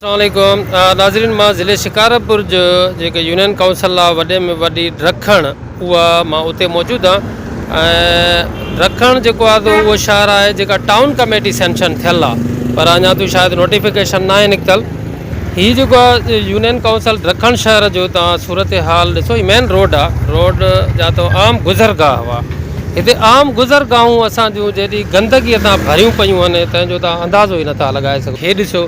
अस्सलामुअलैकुम नाज़रीन मां ज़िले शिकारपुर जो जेके यूनियन काउंसिल आहे वॾे में वॾी ड्रखण उहा मां उते मौजूदु आहियां। ड्रखण जेको आहे त उहो शहर आहे जेका टाउन कमेटी सेंक्शन थियल आहे पर अञा ताईं शायदि नोटिफिकेशन न आहे निकितल। हीअ जेको आहे यूनियन काउंसिल ड्रखण शहर जो तव्हां सूरत हाल ॾिसो, हीअ मेन रोड आहे, रोड जा त आम गुज़रगाह हुआ। हिते आम गुज़रगाहूं असां जूं जहिड़ी गंदगीअ तां भरियूं पियूं आहिनि तंहिंजो तव्हां अंदाज़ो ई नथा लॻाए सघो। हे ॾिसो,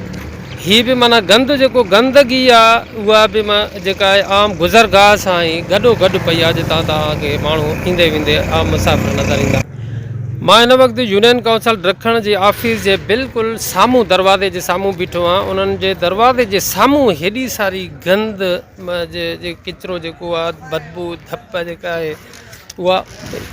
हीअ बि माना गंद जेको गंदगी आहे उहा बि जेका आहे आम गुज़रगाह सां ई गॾो गॾु पई आहे, जितां तव्हांखे माण्हू ईंदे वेंदे आम मुसाफ़िर नज़र ईंदा। मां हिन वक़्तु यूनियन काउंसिल ड्रखण जी ऑफिस जे बिल्कुलु साम्हूं दरवाज़े जे साम्हूं बीठो आहियां। उन्हनि जे दरवाज़े जे साम्हूं हेॾी सारी गंद जे किचिरो जेको आहे, बदबू धप जेका आहे उहा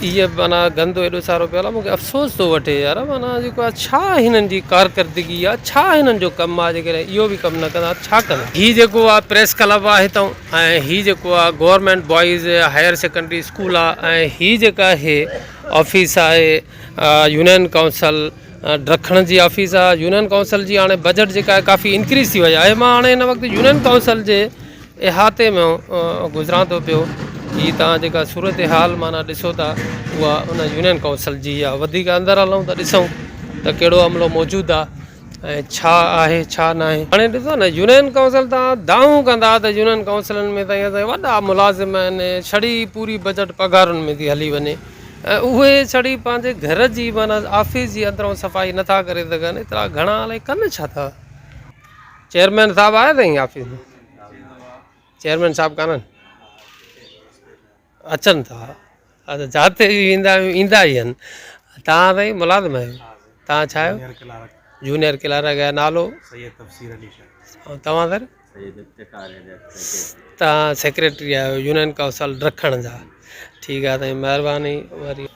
इहा माना गंदो एॾो सारो पियल आहे। मूंखे अफ़सोस थो वठे यार, माना जेको आहे छा हिननि जी कारकर्दगी आहे, छा हिननि जो कमु आहे, जेकॾहिं इहो बि कमु न कंदा छा कंदा। हीअ जेको आहे प्रेस क्लब आहे हितां, ऐं हीअ जेको आहे government boys higher secondary school आहे, ऐं हीअ जेका आहे ऑफिस आहे यूनियन काउंसिल ड्रखण जी ऑफिस आहे। यूनियन काउंसिल जी हाणे बजट जेका आहे काफ़ी इंक्रीज़ थी वई आहे। मां हाणे हिन वक़्तु यूनियन काउंसिल जे इहाते में गुज़रां थो पियो। हीअ तव्हां जेका सूरत हाल माना ॾिसो था उहा उन यूनियन काउंसिल जी आहे। वधीक अंदरि हलूं त ॾिसूं त कहिड़ो अमलो मौजूदु आहे ऐं छा आहे छा न आहे। हाणे ॾिसो न, यूनियन काउंसिल तव्हां दावूं कंदा त यूनियन काउंसिलनि में त ईअं वॾा मुलाज़िम आहिनि, छड़ी पूरी बजट पघारुनि में थी हली वञे, ऐं उहे छड़ी पंहिंजे घर जी माना ऑफिस जी अंदरों सफ़ाई नथा करे सघनि। एतिरा घणा अलाए कनि छा था। चेयरमैन साहबु आया अथई ऑफिस में? चेयरमैन साहबु कान्हनि, अचनि था? अच्छा, जाते ईंदा ईंदा ई आहिनि। तव्हां भई मुलाज़िम आहियो? तव्हां छा आहियो? जूनियर क्लार्क आहे। नालो? ऐं तव्हां सर? तव्हां सेक्रेटरी आहियो यूनियन काउंसिल ड्रखण जा? ठीकु आहे साईं, महिरबानी। वरी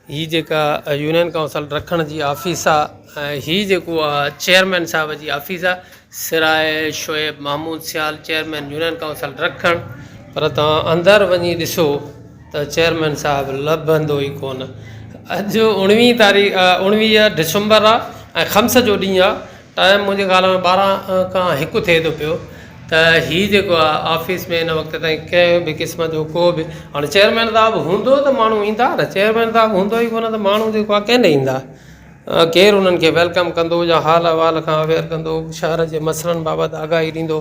हीअ जेका यूनियन काउंसिल ड्रखण जी ऑफिस आहे, ऐं हीअ जेको आहे चेयरमैन साहिब जी ऑफिस आहे, सिराए शोएब महमूद सियाल, चेयरमैन यूनियन काउंसिल ड्रखण। पर तव्हां अंदरि वञी ॾिसो त चेयरमैन साहिबु लभंदो ई कोन। अॼु 19 डिसंबर आहे ऐं ख़म्स जो ॾींहुं आहे। टाइम मुंहिंजे ख़्याल में 12 खां 1 थिए थो पियो। त हीअ जेको आहे ऑफिस में हिन वक़्त ताईं कंहिं बि क़िस्म जो को बि, हाणे चेयरमैन साहिबु हूंदो त माण्हू ईंदा न, चेयरमैन साहिबु हूंदो ई कोन त माण्हू जेको आहे कंहिं ईंदा। केरु उन्हनि खे वेलकम कंदो या हाल अहिवाल खां अवेयर कंदो, शहर जे मसइलनि बाबति आगाही ॾींदो।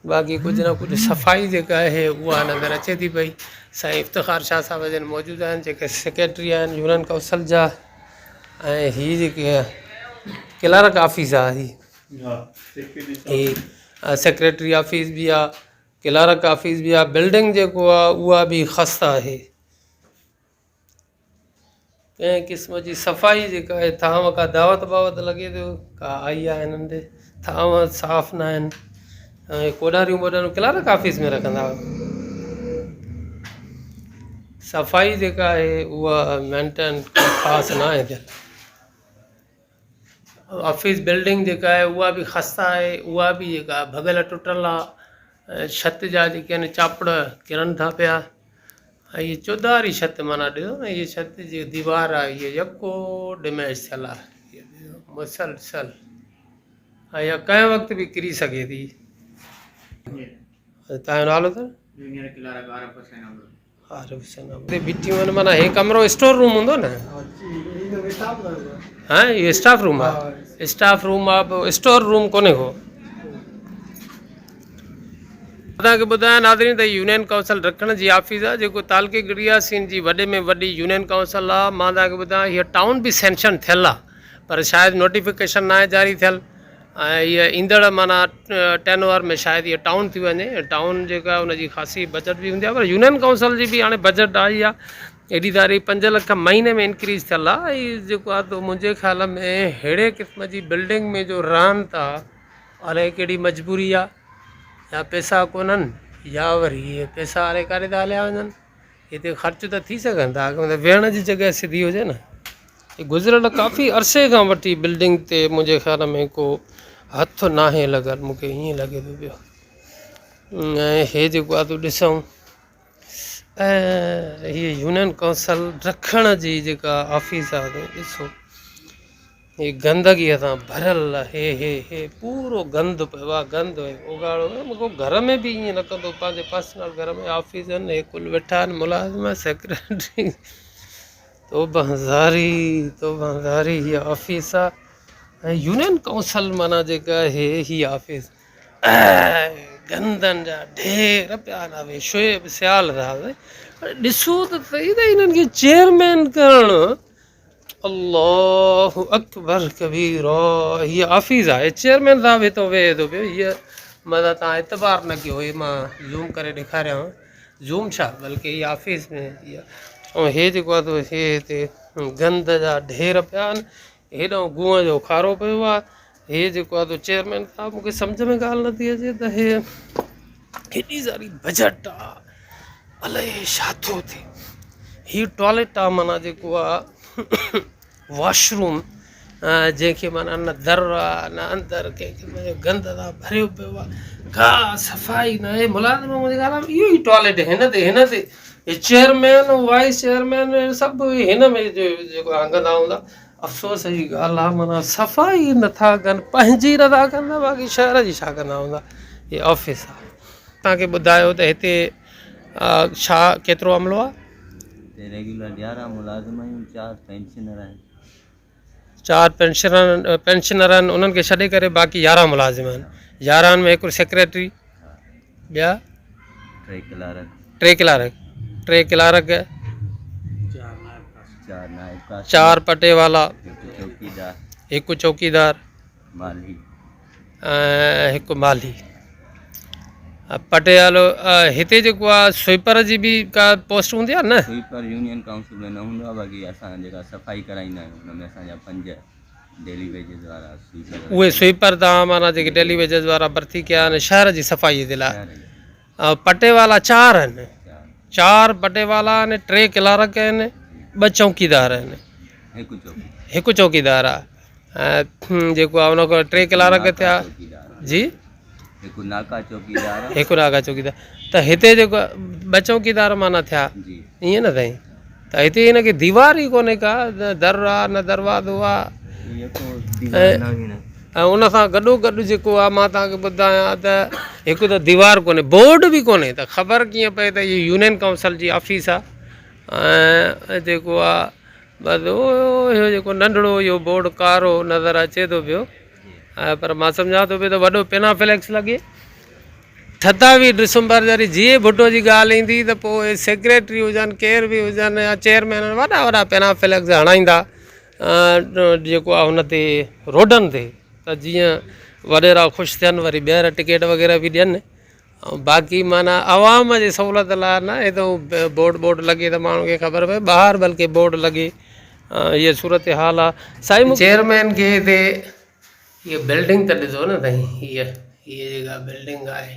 बाक़ी कुझु न कुझु सफ़ाई जेका आहे उहा नज़र अचे थी पई। साईं इफ़्तिख़ार शाह साहिब जन मौजूदु आहिनि, जेके सेक्रेटरी आहिनि यूनियन काउंसिल जा। ऐं हीअ जेके क्लार्क ऑफिस आहे, हीअ सेक्रेटरी ऑफिस बि आहे, क्लार्क ऑफिस बि आहे। बिल्डिंग जेको आहे उहा बि ख़स्ता आहे, कंहिं क़िस्म जी सफ़ाई जेका आहे, थांव का दावत बावत लॻे थो का आई आहे हिननि ॾे, थांव साफ़ु न आहिनि। ऐं कोडारियूं वोडारियूं क्लार्क ऑफिस में रखंदा हुआ। सफ़ाई जेका आहे उहा मेंटेन ख़ासि न आहे थियल। ऑफिस बिल्डिंग जेका आहे उहा बि ख़स्ता आहे, उहा बि जेका भॻल टुटल आहे। छत जा जेके आहिनि चापड़ किरनि था पिया। ऐं हीअ चौधारी छत माना ॾिसो न, हीअ छत जी दीवार आहे हीअ यको डैमेज थियल आहे मुसलसल, ऐं इहा कंहिं वक़्तु बि किरी सघे थी। तव्हांजो नालो अथव? बीठियूं आहिनि माना हे कमिरो स्टोर रूम हूंदो न? हा, इहो स्टाफ रूम आहे। स्टाफ रूम आहे, पोइ स्टोर रूम कोन्हे को। तव्हांखे ॿुधायां नाज़रीन त यूनियन काउंसिल ड्रखण जी ऑफिस आहे, जेको तालके गिरियासीन जी वॾे में वॾी यूनियन काउंसिल आहे। मां तव्हांखे ॿुधायां हीअ टाउन बि सेंक्शन थियल आहे, पर शायदि नोटिफिकेशन न आहे जारी थियल। ऐं हीअ ईंदड़ माना टर्नओवर में शायदि इहा टाउन थी वञे। टाउन जेका आहे उनजी ख़ासी बजट बि हूंदी आहे, पर यूनियन काउंसिल जी बि हाणे बजट आई आहे एॾी सारी 5 लख महीने में इंक्रीज़ थियल आहे। ऐं जेको आहे त मुंहिंजे ख़्याल में अहिड़े क़िस्म जी बिल्डिंग में जो रहनि था, अलाए कहिड़ी मजबूरी आहे, या पैसा कोन्हनि या वरी इहे पैसा हारे करे था हलिया वञनि। हिते ख़र्च त थी सघनि था, मतिलबु वेहण जी जॻह सिधी हुजे न। गुज़िरियल काफ़ी अरसे खां वठी बिल्डिंग ते मुंहिंजे ख़्याल में को हथु नाहे लॻल, मूंखे ईअं लॻे थो पियो। ऐं हे जेको आहे तूं ॾिसूं, ऐं हीअ यूनियन काउंसिल ड्रखण जी जेका ऑफिस आहे ॾिसो, ये गंदगी सां भरियल हे पूरो गंद पियो आहे, गंद उगाड़ो मूंखे घर में बि ईअं न कंदो, पंहिंजे पर्सनल घर में ऑफिस आहिनि, हे कुल वेठा आहिनि मुलाज़िम सेक्रेटरी, तोबा हज़ारी हीअ ऑफिस आहे। ऐं यूनियन काउंसिल माना जेका आहे हीअ ऑफिस गंदनि जा ढेर पिया आहिनि। भई शोएब सियाल था ॾिसो त सही त हिननि खे चेयरमैन करणु, अल्लाहु अकबर कबीरा, हीअ ऑफिस आहे, चेयरमैन साहिबु हितो वेहे थो पियो। हीअ मतिलबु तव्हां एतबार न कयो, हे मां ज़ूम करे ॾेखारियांव, ज़ूम छा बल्कि हीअ ऑफिस में हीअ। ऐं हे जेको आहे हे हिते गंद जा ढेर पिया आहिनि, हेॾो गुंहं जो खारो पियो आहे। हे जेको आहे चेयरमैन साहिबु, मूंखे सम्झ में ॻाल्हि नथी अचे त हे हेॾी सारी बजट आहे, अलाए छा थो थिए। हीअ टॉयलेट आहे माना जेको आहे वॉशरूम, जंहिंखे माना न दर आहे न अंदरि, कंहिंखे गंद सां भरियो पियो आहे, का सफ़ाई न आहे। मुलाज़िम मुंहिंजी ॻाल्हि आहे, इहो ई टॉयलेट हिन ते हे चेयरमैन वाइस चेयरमैन सभु हिन में जेको हंगंदा हूंदा। अफ़सोस जी ॻाल्हि आहे, माना सफ़ाई नथा कनि, पंहिंजी नथा कनि, बाक़ी शहर जी छा कंदा हूंदा। हीअ ऑफिस आहे। तव्हांखे ॿुधायो त हिते छा केतिरो अमलो आहे? रेगुलर 11 मुलाज़िम आहियूं, 4 पेंशनर आहिनि। 4 पेंशनर आहिनि, उन्हनि खे छॾे करे बाक़ी 11 मुलाज़िम आहिनि। 11 में हिकिड़ो सेक्रेटरी, ॿिया 3 क्लार्क, 4 पटे वाला, 1 चौकीदार, ऐं 1 माली। पटे वालो हिते जेको आहे स्वीपर जी बि का पोस्ट हूंदी आहे न? स्वीपर यूनियन काउंसिल में न हूंदो आहे, बाक़ी असां जेका सफ़ाई कराईंदा आहियूं हुन में असांजा 5 डेली वेजेस वारा स्वीपर। उहे स्वीपर तव्हां माना जेके डेली वेजेस वारा भर्ती कया आहिनि शहर जी सफ़ाई जे लाइ। पटे वाला 4 आहिनि, 4 पटे वाला आहिनि, 3 क्लार्क आहिनि, 2 चौकीदार आहिनि, 1 चौकीदार आहे। ऐं जेको आहे हुन खां 3 क्लार्क थिया जी, 1 नाका चौकीदार, 1 नाका चौकीदार। त हिते जेको 2 चौकीदार माना थिया, ईअं न साईं? त हिते हिनखे दीवार ई कोन्हे का, न दर आहे न दरवाज़ो आहे। ऐं उन सां गॾोगॾु जेको आहे मां तव्हांखे ॿुधायां त हिकु त दीवार कोन्हे, बोर्ड बि कोन्हे, त ख़बर कीअं पए त इहा यूनियन काउंसिल जी ऑफिस आहे। ऐं जेको आहे बसि इहो जेको नंढिड़ो इहो बोर्ड कारो नज़र अचे थो पियो, पर मां सम्झां थो पियो त वॾो पेनाफ्लेक्स लॻे। 28 डिसंबर जॾहिं जीअं भुटो जी ॻाल्हि ईंदी त पोइ सेक्रेटरी हुजनि, केर बि हुजनि, या चेयरमैन, वॾा पेनाफ्लेक्स हणाईंदा जेको आहे हुन ते रोडनि ते, त जीअं वॾेरा ख़ुशि थियनि, वरी ॿीहर टिकेट वग़ैरह बि ॾियनि। ऐं बाक़ी माना आवाम जे सहूलियत लाइ न हितो बोर्ड लॻे त माण्हू खे ख़बर पए, ॿाहिरि बल्कि बोर्ड लॻे। हीअ सूरत हाल आहे साईं। चेयरमैन खे हिते हीअ बिल्डिंग त ॾिसो न साईं, हीअ जेका बिल्डिंग आहे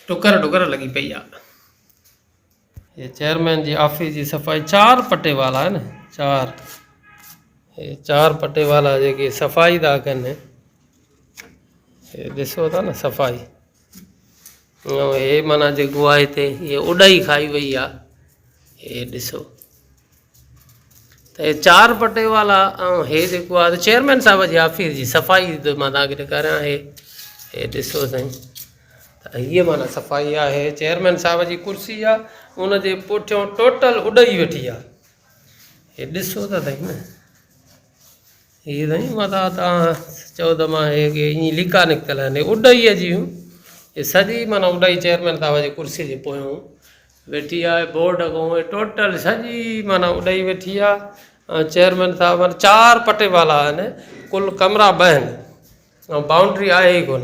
टुकर लॻी पई आहे। हीअ चेयरमैन जी ऑफिस जी सफ़ाई 4 पटे वाला आहिनि, 4 पटे वाला जेके सफ़ाई था कनि, हे ॾिसो था न सफ़ाई। ऐं हे माना जेको आहे हिते हीअ उॾाई खाई वई आहे, हे ॾिसो त हे 4 पटे वाला। ऐं हे जेको आहे चेयरमैन साहिब जी ऑफिस जी सफ़ाई मां तव्हांखे ॾेखारियां, हे ॾिसो साईं, त हीअ माना सफ़ाई आहे। चेयरमैन साहिब जी कुर्सी आहे, उनजे पुठियां टोटल उॾाई वेठी आहे, हे ॾिसो था साईं न। हीअ साईं मां तव्हां चओ त मां हे ईअं लिका निकितल आहिनि उॾाईअ जूं, हे सॼी माना उॾाई चेयरमैन साहिब जी कुर्सी जे पोयां वेठी आहे। बोर्ड खां टोटल सॼी माना उॾाई वेठी आहे। चेयरमैन साहिब 4 पटे वाला आहिनि, कुल कमरा 2 आहिनि, ऐं बाउंड्री आहे ई कोन।